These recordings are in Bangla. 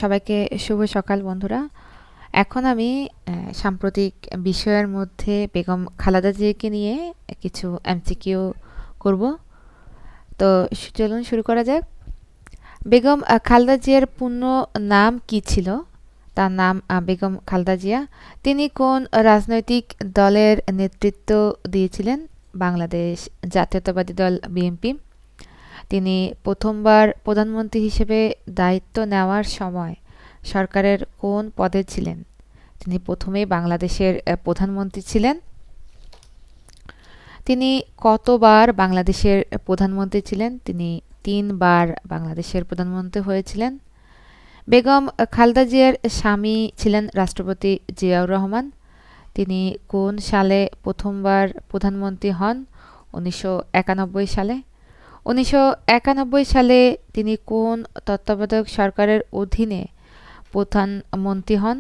সবাইকে শুভ সকাল বন্ধুরা। এখন আমি সাম্প্রতিক বিষয়ের মধ্যে বেগম খালেদা জিয়াকে নিয়ে কিছু এমসিকিউ করব। তো চলুন শুরু করা যাক। বেগম খালেদা জিয়ার পূর্ণ নাম কি ছিল? তার নাম বেগম খালেদা জিয়া। তিনি কোন রাজনৈতিক দলের নেতৃত্ব দিয়েছিলেন? বাংলাদেশ জাতীয়তাবাদী দল বিএনপি। তিনি প্রথমবার প্রধানমন্ত্রী হিসেবে দায়িত্ব নেওয়ার সময় সরকারের কোন পদে ছিলেন? তিনি প্রথমেই বাংলাদেশের প্রধানমন্ত্রী ছিলেন। তিনি কতবার বাংলাদেশের প্রধানমন্ত্রী ছিলেন? তিনি 3 বার বাংলাদেশের প্রধানমন্ত্রী হয়েছিলেন। বেগম খালেদা জিয়ার স্বামী ছিলেন রাষ্ট্রপতি জিয়াউর রহমান। তিনি কোন সালে প্রথমবার প্রধানমন্ত্রী হন? 1991 সালে। 1991 সালে তিনি কোন তত্ত্বাবধায়ক সরকারের অধীনে প্রধানমন্ত্রী হন?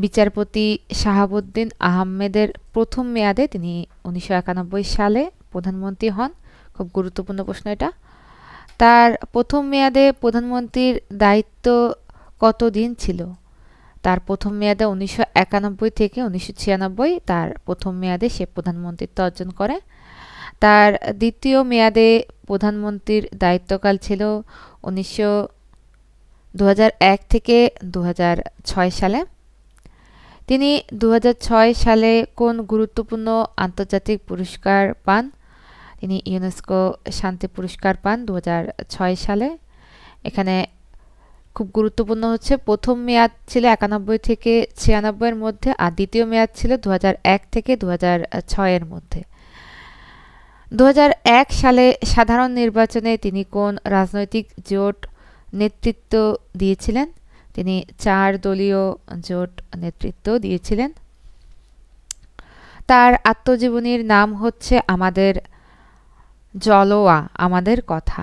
বিচারপতি শাহাবুদ্দিন আহমেদের প্রথম মেয়াদে তিনি 1991 সালে প্রধানমন্ত্রী হন। খুব গুরুত্বপূর্ণ প্রশ্ন এটা। তার প্রথম মেয়াদে প্রধানমন্ত্রীর দায়িত্ব কতদিন ছিল? তার প্রথম মেয়াদে 1991 থেকে 1996 তার প্রথম মেয়াদে সে প্রধানমন্ত্রীত্ব অর্জন করে। তার দ্বিতীয় মেয়াদে প্রধানমন্ত্রীর দায়িত্বকাল ছিল 2001 থেকে 2006 সালে। তিনি 2006 সালে কোন গুরুত্বপূর্ণ আন্তর্জাতিক পুরস্কার পান? তিনি ইউনেস্কো শান্তি পুরস্কার পান 2006 সালে। এখানে খুব গুরুত্বপূর্ণ হচ্ছে প্রথম মেয়াদ ছিল 91 থেকে 96 এর মধ্যে, আর দ্বিতীয় মেয়াদ ছিল 2001 থেকে 2006 এর মধ্যে। 2001 সালে সাধারণ নির্বাচনে তিনি কোন রাজনৈতিক জোট নেতৃত্ব দিয়েছিলেন? তিনি 4 দলীয় জোট নেতৃত্ব দিয়েছিলেন। তার আত্মজীবনীর নাম হচ্ছে আমাদের জলোয়া আমাদের কথা।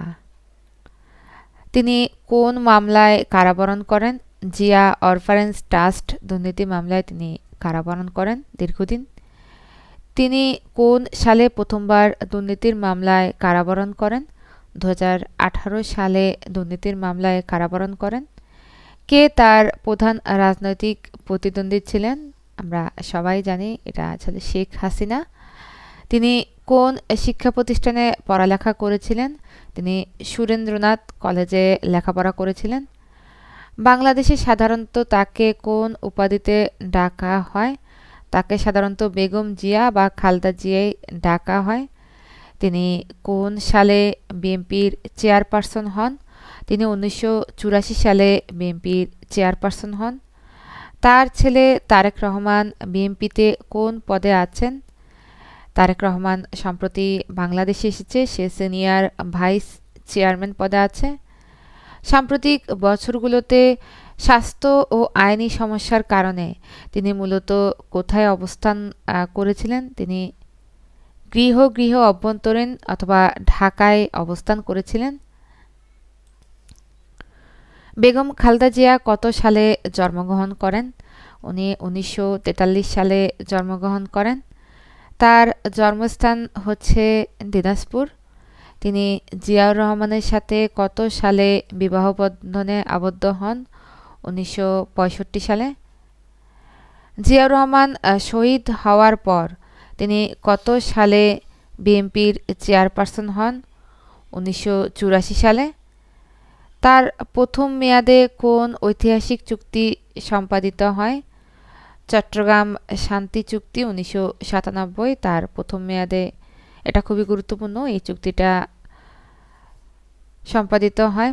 তিনি কোন মামলায় কারাবরণ করেন? জিয়া অরফারেন্স ট্রাস্ট দুর্নীতি মামলায় তিনি কারাবরণ করেন দীর্ঘদিন। তিনি কোন সালে প্রথমবার দুর্নীতির মামলায় কারাবরণ করেন? 2018 সালে দুর্নীতির মামলায় কারাবরণ করেন। কে তার প্রধান রাজনৈতিক প্রতিদ্বন্দ্বী ছিলেন? আমরা সবাই জানি এটা আসলে শেখ হাসিনা। তিনি কোন শিক্ষা প্রতিষ্ঠানে পড়ালেখা করেছিলেন? তিনি সুরেন্দ্রনাথ কলেজে লেখাপড়া করেছিলেন। বাংলাদেশে সাধারণত তাকে কোন উপাধিতে ডাকা হয়? তাকে সাধারণত বেগম জিয়া বা খালেদা জিয়াই ডাকা হয়। তিনি কোন সালে বিএনপির চেয়ারপারসন হন? তিনি 1984 সালে বিএনপির চেয়ারপারসন হন। তার ছেলে তারেক রহমান বিএনপিতে কোন পদে আছেন? তারেক রহমান সম্প্রতি বাংলাদেশে এসেছে, সে সিনিয়র ভাইস চেয়ারম্যান পদে আছে। সাম্প্রতিক বছরগুলোতে স্বাস্থ্য ও আইনি সমস্যার কারণে তিনি মূলত কোথায় অবস্থান করেছিলেন? তিনি গৃহ অভ্যন্তরীণ অথবা ঢাকায় অবস্থান করেছিলেন। বেগম খালেদা জিয়া কত সালে জন্মগ্রহণ করেন? উনি 1943 সালে জন্মগ্রহণ করেন। তার জন্মস্থান হচ্ছে দিনাজপুর। তিনি জিয়াউর রহমানের সাথে কত সালে বিবাহ বন্ধনে আবদ্ধ হন? 1965 সালে। জিয়াউর রহমান শহীদ হওয়ার পর তিনি কত সালে বিএনপির চেয়ারপারসন হন? 1984 সালে। তার প্রথম মেয়াদে কোন ঐতিহাসিক চুক্তি সম্পাদিত হয়? চট্টগ্রাম শান্তি চুক্তি 1997 তার প্রথম মেয়াদে, এটা খুবই গুরুত্বপূর্ণ, এই চুক্তিটা সম্পাদিত হয়।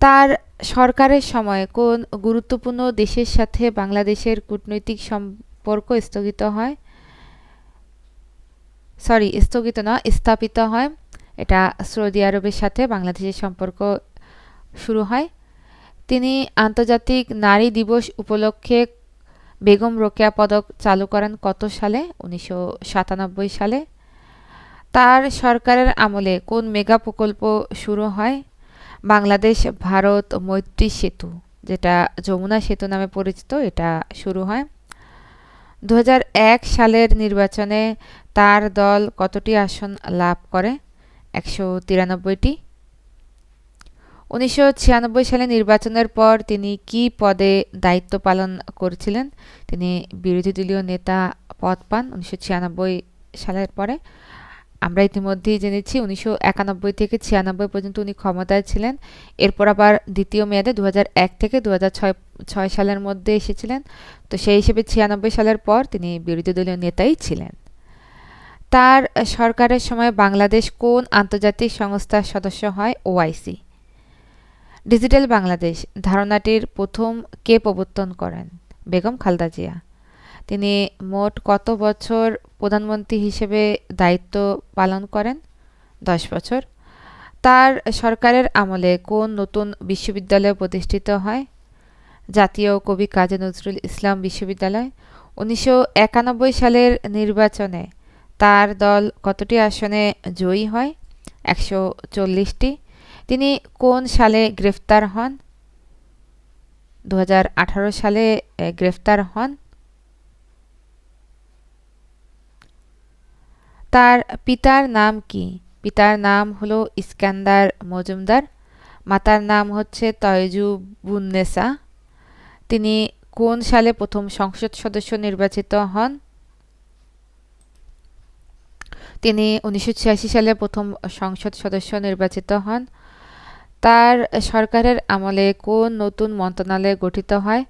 তার সরকারের সময় কোন গুরুত্বপূর্ণ দেশের সাথে বাংলাদেশের কূটনৈতিক সম্পর্ক স্থাপিত হয়। এটা সৌদি আরবের সাথে বাংলাদেশের সম্পর্ক শুরু হয়। তিনি আন্তর্জাতিক নারী দিবস উপলক্ষে বেগম রোকেয়া পদক চালু করেন কত সালে? 1997 সালে। তার সরকারের আমলে কোন মেগা প্রকল্প শুরু হয়? বাংলাদেশ ভারত মৈত্রী সেতু, যেটা যমুনা সেতু নামে পরিচিত, এটা শুরু হয়। 2001 সালের নির্বাচনে তার দল কতটি আসন লাভ করে? 193টি। 1996 সালে নির্বাচনের পর তিনি কী পদে দায়িত্ব পালন করেছিলেন? তিনি বিরোধী দলীয় নেতা পদ পান 1996 সালের পরে। আমরা ইতিমধ্যেই জেনেছি 1991 থেকে 96 পর্যন্ত উনি ক্ষমতায় ছিলেন। এরপর আবার দ্বিতীয় মেয়াদে 2001 থেকে 2006 সালের মধ্যে এসেছিলেন। তো সেই হিসেবে 96 সালের পর তিনি বিরোধী দলীয় নেতাই ছিলেন। তার সরকারের সময় বাংলাদেশ কোন আন্তর্জাতিক সংস্থার সদস্য হয়? ওআইসি। ডিজিটাল বাংলাদেশ ধারণাটির প্রথম কে প্রবর্তন করেন? বেগম খালেদা জিয়া। তিনি মোট কত বছর প্রধানমন্ত্রী হিসেবে দায়িত্ব পালন করেন? 10 বছর। তার সরকারের আমলে কোন নতুন বিশ্ববিদ্যালয় প্রতিষ্ঠিত হয়? জাতীয় কবি কাজী নজরুল ইসলাম বিশ্ববিদ্যালয়। 1991 সালের নির্বাচনে তার দল কতটি আসনে জয়ী হয়? 140টি। তিনি কোন সালে গ্রেফতার হন? 2018 সালে গ্রেফতার হন। তার পিতার নাম কি? পিতার নাম হলো ইস্কান্দার মজুমদার। মাতার নাম হচ্ছে তয়জুবুন্নেসা। তিনি কোন সালে প্রথম সংসদ সদস্য নির্বাচিত হন? তিনি 1986 সালে প্রথম সংসদ সদস্য নির্বাচিত হন। তার সরকারের আমলে কোন নতুন মন্ত্রণালয় গঠিত হয়?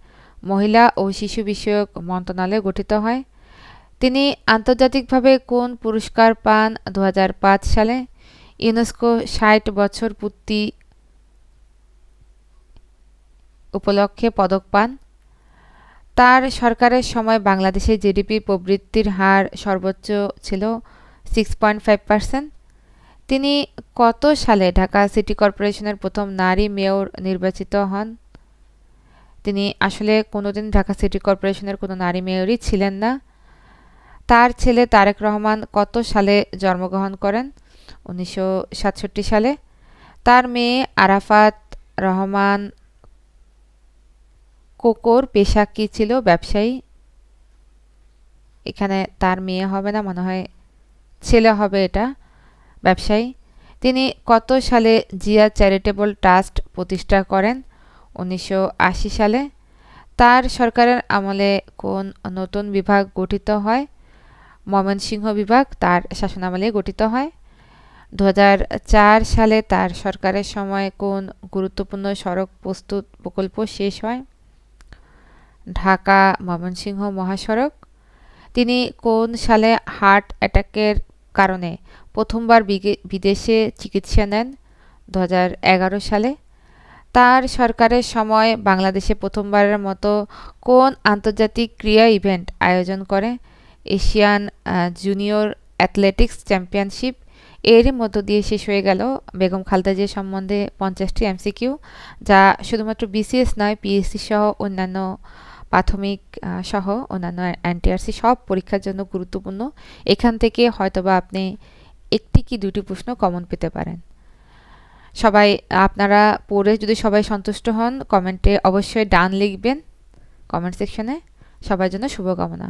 মহিলা ও শিশু বিষয়ক মন্ত্রণালয় গঠিত হয়। তিনি আন্তর্জাতিকভাবে কোন পুরস্কার পান? 2005 সালে ইউনেস্কো 60 বছর পূর্তি উপলক্ষে পদক পান। তার সরকারের সময় বাংলাদেশের জিডিপি প্রবৃদ্ধির হার সর্বোচ্চ ছিল 6.5%। তিনি কত সালে ঢাকা সিটি কর্পোরেশনের প্রথম নারী মেয়র নির্বাচিত হন? তিনি আসলে কোনোদিন ঢাকা সিটি কর্পোরেশনের কোনো নারী মেয়রই ছিলেন না। তার ছেলে তারেক রহমান কত সালে জন্মগ্রহণ করেন? 1967 সালে। তার মেয়ে আরাফাত রহমান কোকোর পেশা কী ছিল? ব্যবসায়ী। এখানে তার মেয়ে হবে না, মনে হয় ছেলে হবে এটা। ব্যবসায়ী। তিনি কত সালে জিয়া চ্যারিটেবল ট্রাস্ট প্রতিষ্ঠা করেন? 1980 সালে। তার সরকারের আমলে কোন নতুন বিভাগ গঠিত হয়? ময়মনসিংহ বিভাগ তার শাসনামলে গঠিত হয়। 2004 সালে তার সরকারের সময় কোন গুরুত্বপূর্ণ সড়ক প্রকল্প শেষ হয়? ঢাকা ময়মনসিংহ মহাসড়ক। তিনি কোন সালে হার্ট অ্যাটাকের কারণে প্রথমবার বিদেশে চিকিৎসা নেন? 2011 সালে। তার সরকারের সময় বাংলাদেশে প্রথমবারের মতো কোন আন্তর্জাতিক ক্রীড়া ইভেন্ট আয়োজন করে? Asian junior athletics championship. এরই মধ্য দিয়ে শেষ হয়ে গেল বেগম খালেদা জিয়া সম্বন্ধে 50টি এমসিকিউ, যা শুধুমাত্র বিসিএস নয়, পিএসসি সহ অন্যান্য প্রাথমিক সহ অন্যান্য এনটিআরসি সব পরীক্ষার জন্য গুরুত্বপূর্ণ। এখান থেকে হয়তোবা আপনি একটি কি দুটি প্রশ্ন কমন পেতে পারেন। সবাই আপনারা পড়ে যদি সবাই সন্তুষ্ট হন, কমেন্টে অবশ্যই ডান লিখবেন কমেন্ট সেকশনে। সবার জন্য শুভকামনা।